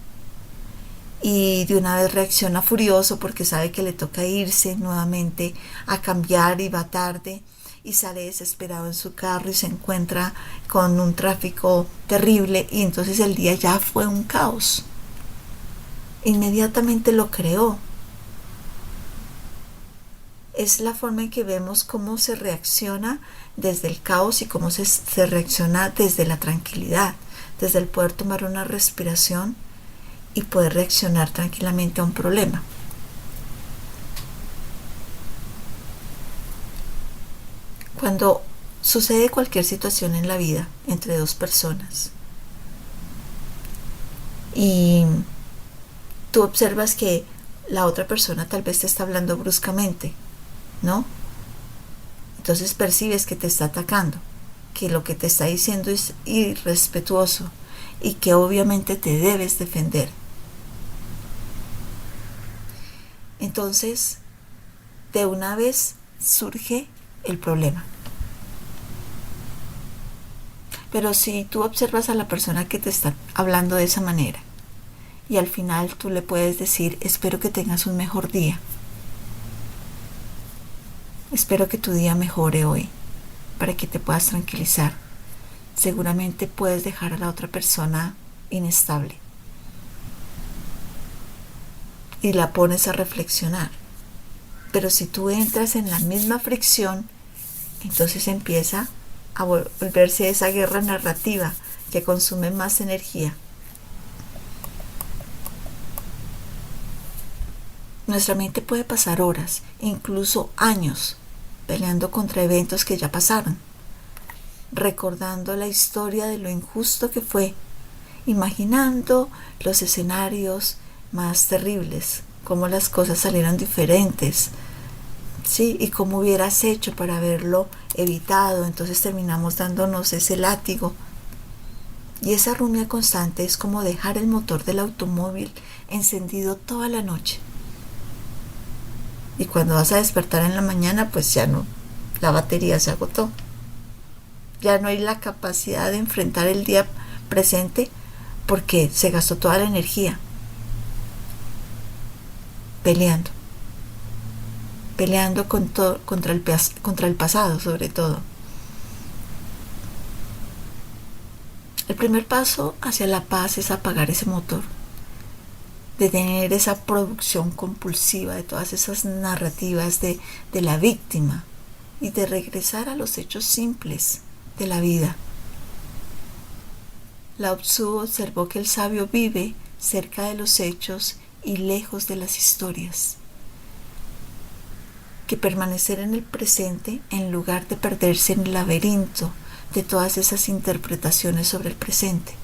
y de una vez reacciona furioso porque sabe que le toca irse nuevamente a cambiar y va tarde y sale desesperado en su carro y se encuentra con un tráfico terrible y entonces el día ya fue un caos. Inmediatamente lo creó. Es la forma en que vemos cómo se reacciona desde el caos y cómo se reacciona desde la tranquilidad, desde el poder tomar una respiración y poder reaccionar tranquilamente a un problema. Cuando sucede cualquier situación en la vida entre dos personas y tú observas que la otra persona tal vez te está hablando bruscamente, ¿no? Entonces percibes que te está atacando, que lo que te está diciendo es irrespetuoso y que obviamente te debes defender. Entonces, de una vez surge el problema. Pero si tú observas a la persona que te está hablando de esa manera y al final tú le puedes decir: espero que tengas un mejor día, espero que tu día mejore hoy, para que te puedas tranquilizar, seguramente puedes dejar a la otra persona inestable y la pones a reflexionar. Pero si tú entras en la misma fricción, entonces empieza a volverse esa guerra narrativa que consume más energía. Nuestra mente puede pasar horas, incluso años, peleando contra eventos que ya pasaron, recordando la historia de lo injusto que fue, imaginando los escenarios más terribles, cómo las cosas salieron diferentes, ¿sí? Y cómo hubieras hecho para haberlo evitado. Entonces terminamos dándonos ese látigo. Y esa rumia constante es como dejar el motor del automóvil encendido toda la noche. Y cuando vas a despertar en la mañana, pues ya no la batería se agotó. Ya no hay la capacidad de enfrentar el día presente porque se gastó toda la energía peleando contra el pasado, sobre todo. El primer paso hacia la paz es apagar ese motor, detener esa producción compulsiva de todas esas narrativas de la víctima y de regresar a los hechos simples de la vida. Lao Tzu observó que el sabio vive cerca de los hechos y lejos de las historias, que permanecer en el presente en lugar de perderse en el laberinto de todas esas interpretaciones sobre el presente.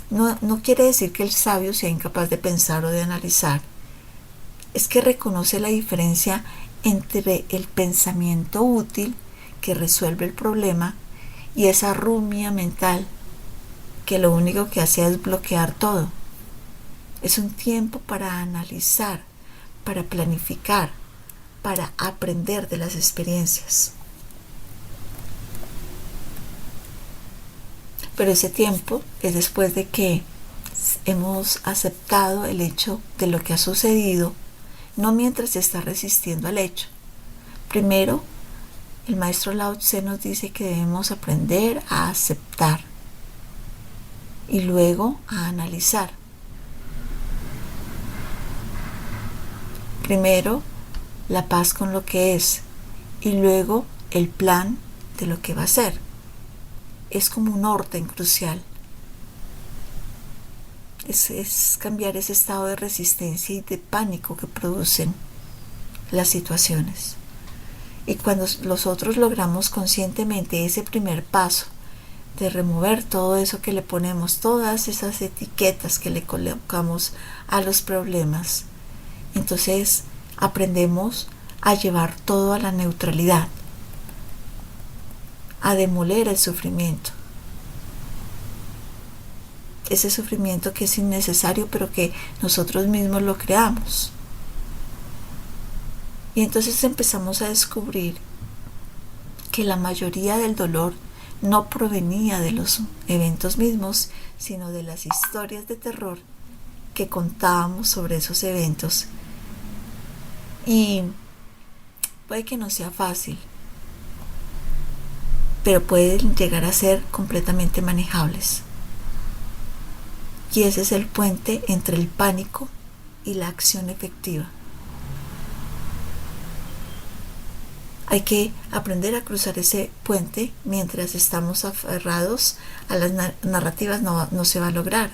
No quiere decir que el sabio sea incapaz de pensar o de analizar, es que reconoce la diferencia entre el pensamiento útil que resuelve el problema y esa rumia mental que lo único que hace es bloquear todo. Es un tiempo para analizar, para planificar, para aprender de las experiencias. Pero ese tiempo es después de que hemos aceptado el hecho de lo que ha sucedido, no mientras se está resistiendo al hecho. Primero, el maestro Lao Tse nos dice que debemos aprender a aceptar y luego a analizar. Primero, la paz con lo que es y luego el plan de lo que va a ser. Es como un orden crucial. Es cambiar ese estado de resistencia y de pánico que producen las situaciones. Y cuando nosotros logramos conscientemente ese primer paso de remover todo eso que le ponemos, todas esas etiquetas que le colocamos a los problemas, entonces aprendemos a llevar todo a la neutralidad, a demoler el sufrimiento. Ese sufrimiento que es innecesario, pero que nosotros mismos lo creamos. Y entonces empezamos a descubrir que la mayoría del dolor no provenía de los eventos mismos, sino de las historias de terror que contábamos sobre esos eventos. Y puede que no sea fácil, pero pueden llegar a ser completamente manejables. Y ese es el puente entre el pánico y la acción efectiva. Hay que aprender a cruzar ese puente. Mientras estamos aferrados a las narrativas no se va a lograr.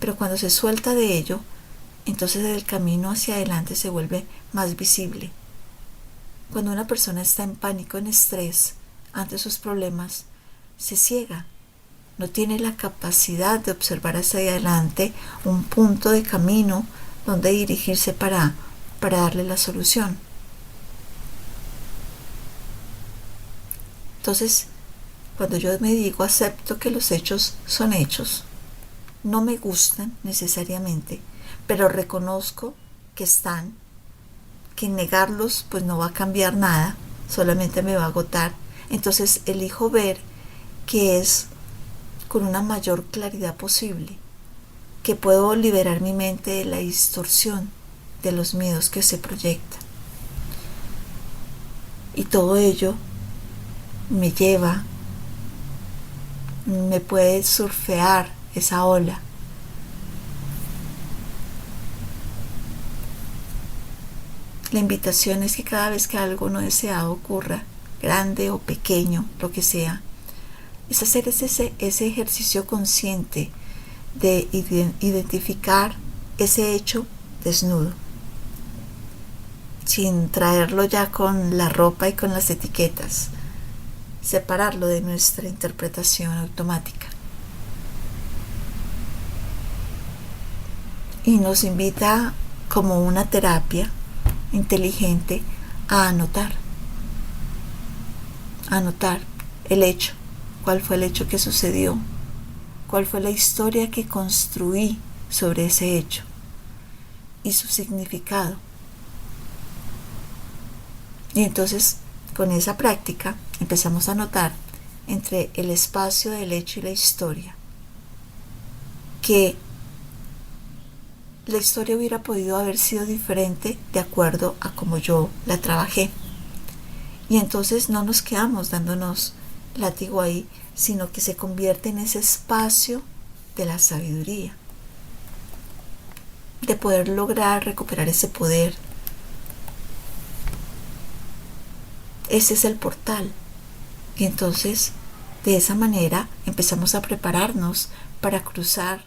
Pero cuando se suelta de ello, entonces el camino hacia adelante se vuelve más visible. Cuando una persona está en pánico, en estrés, ante sus problemas, se ciega. No tiene la capacidad de observar hacia adelante un punto de camino donde dirigirse para darle la solución. Entonces, cuando yo me digo acepto que los hechos son hechos, no me gustan necesariamente, pero reconozco que están, que negarlos pues no va a cambiar nada, solamente me va a agotar. Entonces elijo ver que es con una mayor claridad posible, que puedo liberar mi mente de la distorsión de los miedos que se proyectan. Y todo ello me lleva, me puede surfear esa ola. La invitación es que cada vez que algo no deseado ocurra, grande o pequeño, lo que sea, es hacer ese ejercicio consciente de identificar ese hecho desnudo, sin traerlo ya con la ropa y con las etiquetas, separarlo de nuestra interpretación automática. Y nos invita, como una terapia inteligente, a anotar el hecho. ¿Cuál fue el hecho que sucedió? ¿Cuál fue la historia que construí sobre ese hecho? Y su significado. Y entonces con esa práctica empezamos a notar entre el espacio del hecho y la historia que la historia hubiera podido haber sido diferente de acuerdo a como yo la trabajé. Y entonces no nos quedamos dándonos látigo ahí, sino que se convierte en ese espacio de la sabiduría, de poder lograr recuperar ese poder. Ese es el portal. Y entonces, de esa manera, empezamos a prepararnos para cruzar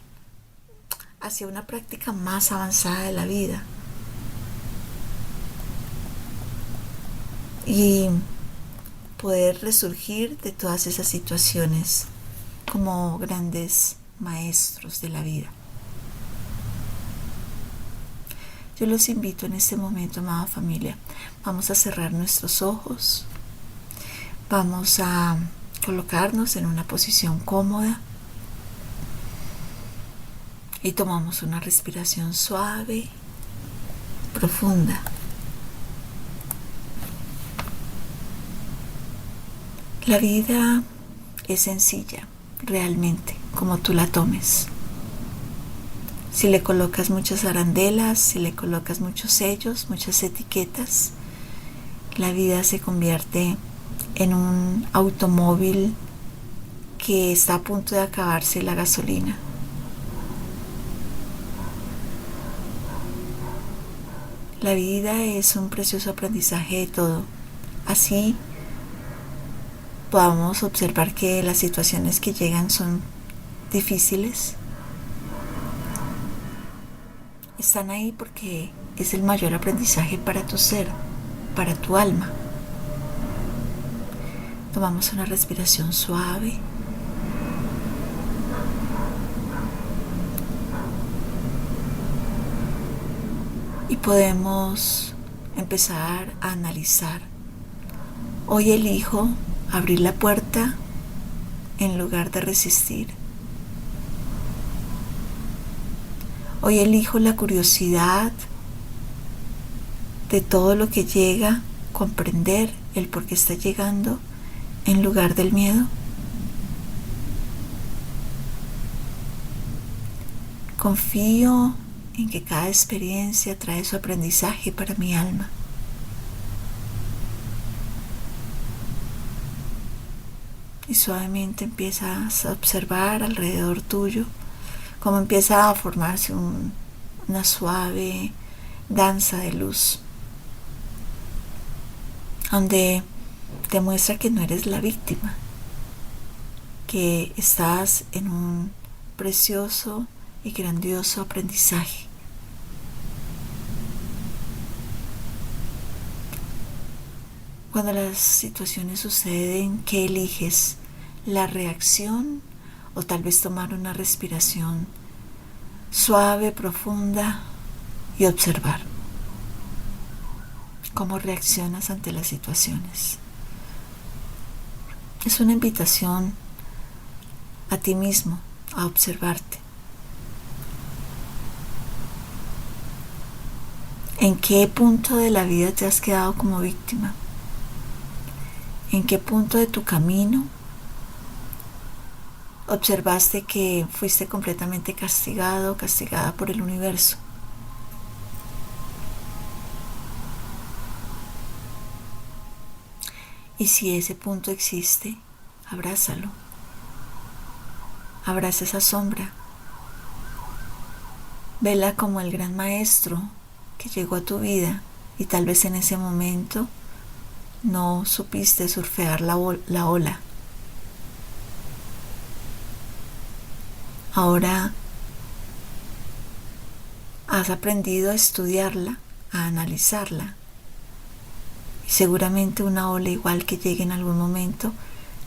hacia una práctica más avanzada de la vida. Y poder resurgir de todas esas situaciones como grandes maestros de la vida. Yo los invito en este momento, amada familia, vamos a cerrar nuestros ojos, vamos a colocarnos en una posición cómoda y tomamos una respiración suave, profunda. La vida es sencilla, realmente, como tú la tomes. Si le colocas muchas arandelas, si le colocas muchos sellos, muchas etiquetas, la vida se convierte en un automóvil que está a punto de acabarse la gasolina. La vida es un precioso aprendizaje de todo. Así podamos observar que las situaciones que llegan son difíciles. Están ahí porque es el mayor aprendizaje para tu ser, para tu alma. Tomamos una respiración suave. Y podemos empezar a analizar. Hoy elijo abrir la puerta en lugar de resistir. Hoy elijo la curiosidad de todo lo que llega, comprender el por qué está llegando en lugar del miedo. Confío en que cada experiencia trae su aprendizaje para mi alma. Y suavemente empiezas a observar alrededor tuyo cómo empieza a formarse una suave danza de luz, donde te muestra que no eres la víctima, que estás en un precioso y grandioso aprendizaje. Cuando las situaciones suceden, ¿qué eliges? ¿La reacción o tal vez tomar una respiración suave, profunda y observar cómo reaccionas ante las situaciones? Es una invitación a ti mismo a observarte. ¿En qué punto de la vida te has quedado como víctima? ¿En qué punto de tu camino observaste que fuiste completamente castigado o castigada por el universo? Y si ese punto existe, abrázalo. Abraza esa sombra. Vela como el gran maestro que llegó a tu vida y tal vez en ese momento no supiste surfear la ola. Ahora has aprendido a estudiarla, a analizarla. Y seguramente una ola igual que llegue en algún momento,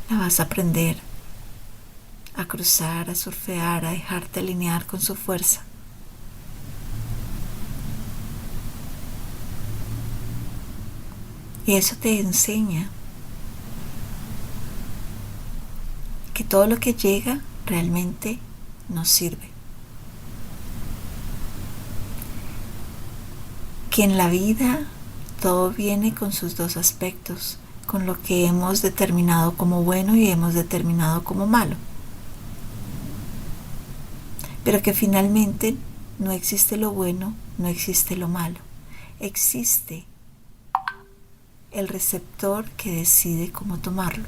la vas a aprender a cruzar, a surfear, a dejarte alinear con su fuerza. Y eso te enseña que todo lo que llega realmente nos sirve. Que en la vida todo viene con sus dos aspectos, con lo que hemos determinado como bueno y hemos determinado como malo. Pero que finalmente no existe lo bueno, no existe lo malo. Existe el receptor que decide cómo tomarlo.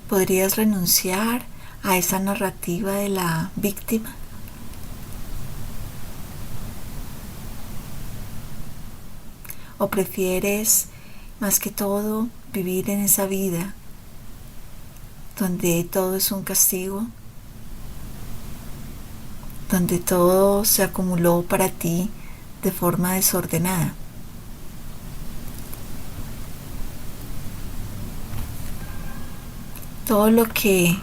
¿Podrías renunciar a esa narrativa de la víctima? ¿O prefieres, más que todo, vivir en esa vida donde todo es un castigo, donde todo se acumuló para ti de forma desordenada? Todo lo que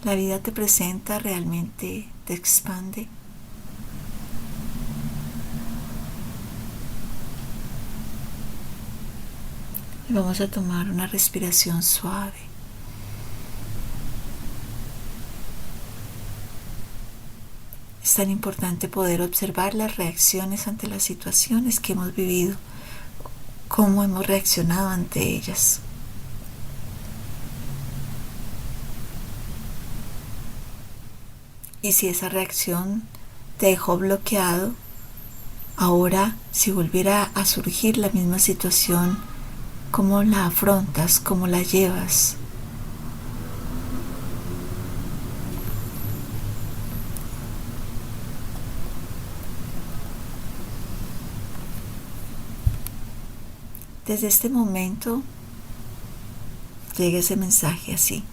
la vida te presenta realmente te expande. Y vamos a tomar una respiración suave. Es tan importante poder observar las reacciones ante las situaciones que hemos vivido, cómo hemos reaccionado ante ellas. Y si esa reacción te dejó bloqueado, ahora si volviera a surgir la misma situación, ¿cómo la afrontas? ¿Cómo la llevas? Desde este momento llega ese mensaje así.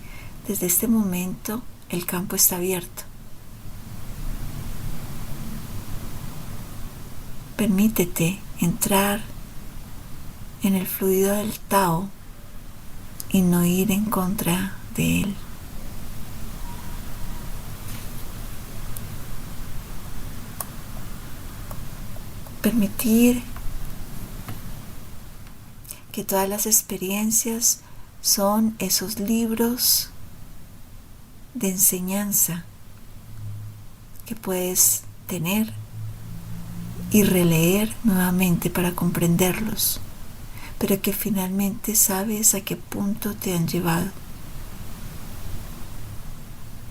Desde este momento el campo está abierto. Permítete entrar en el fluido del Tao y no ir en contra de él. Permitir que todas las experiencias son esos libros de enseñanza que puedes tener y releer nuevamente para comprenderlos, pero que finalmente sabes a qué punto te han llevado.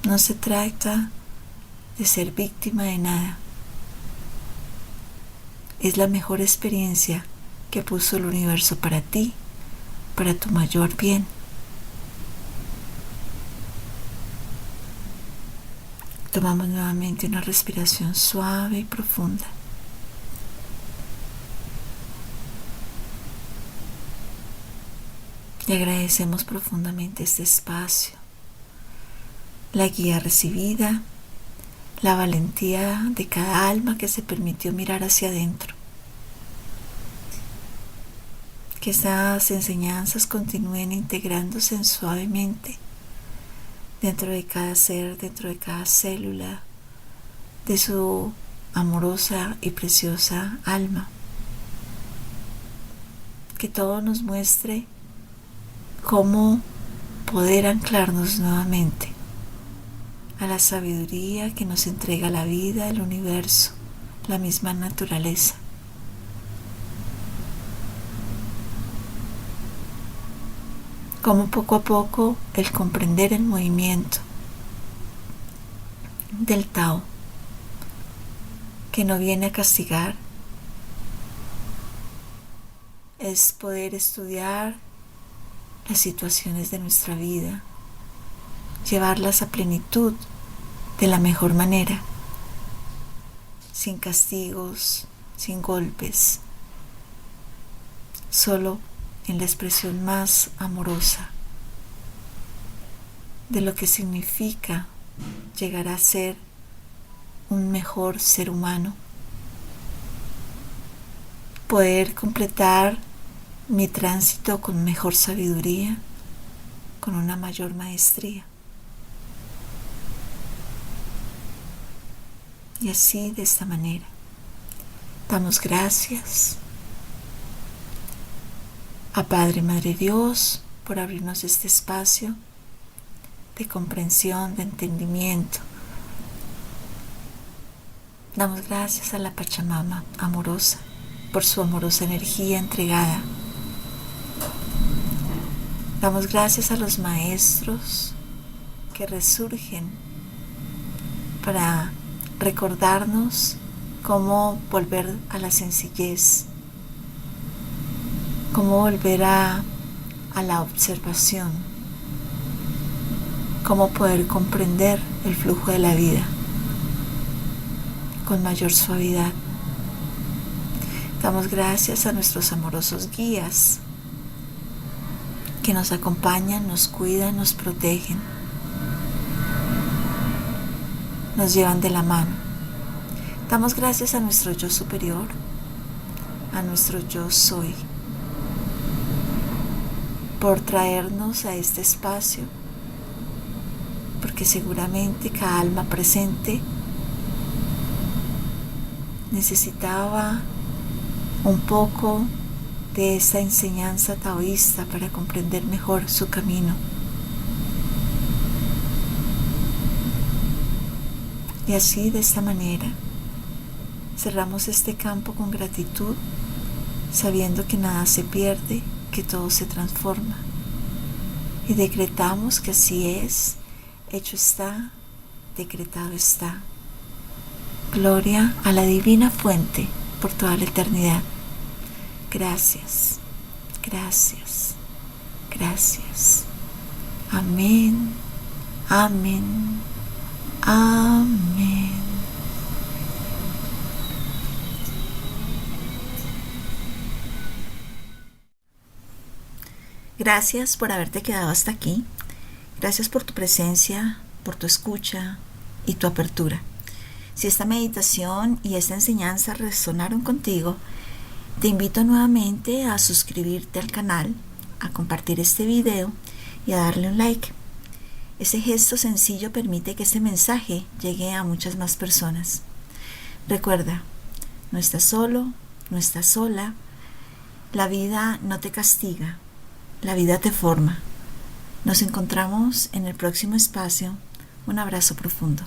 No se trata de ser víctima de nada. Es la mejor experiencia que puso el universo para ti, para tu mayor bien. Tomamos nuevamente una respiración suave y profunda. Y agradecemos profundamente este espacio, la guía recibida, la valentía de cada alma que se permitió mirar hacia adentro. Que estas enseñanzas continúen integrándose suavemente dentro de cada ser, dentro de cada célula de su amorosa y preciosa alma. Que todo nos muestre cómo poder anclarnos nuevamente a la sabiduría que nos entrega la vida, el universo, la misma naturaleza. Como poco a poco el comprender el movimiento del Tao, que no viene a castigar, es poder estudiar las situaciones de nuestra vida, llevarlas a plenitud de la mejor manera, sin castigos, sin golpes, solo en la expresión más amorosa de lo que significa llegar a ser un mejor ser humano, poder completar mi tránsito con mejor sabiduría, con una mayor maestría. Y así, de esta manera, damos gracias a Padre, Madre Dios por abrirnos este espacio de comprensión, de entendimiento, Damos gracias a la Pachamama amorosa por su amorosa energía entregada. Damos gracias a los maestros que resurgen para recordarnos cómo volver a la sencillez, cómo volver a la observación, cómo poder comprender el flujo de la vida con mayor suavidad. Damos gracias a nuestros amorosos guías que nos acompañan, nos cuidan, nos protegen, nos llevan de la mano. Damos gracias a nuestro yo superior, a nuestro yo soy, por traernos a este espacio, porque seguramente cada alma presente necesitaba un poco de esta enseñanza taoísta para comprender mejor su camino. Y así, de esta manera, cerramos este campo con gratitud, sabiendo que nada se pierde, que todo se transforma. Y decretamos que así es, hecho está, decretado está. Gloria a la divina fuente por toda la eternidad. Gracias, gracias, gracias. Amén, amén, amén. Gracias por haberte quedado hasta aquí. Gracias por tu presencia, por tu escucha y tu apertura. Si esta meditación y esta enseñanza resonaron contigo, te invito nuevamente a suscribirte al canal, a compartir este video y a darle un like. Ese gesto sencillo permite que este mensaje llegue a muchas más personas. Recuerda, no estás solo, no estás sola. La vida no te castiga, la vida te forma. Nos encontramos en el próximo espacio. Un abrazo profundo.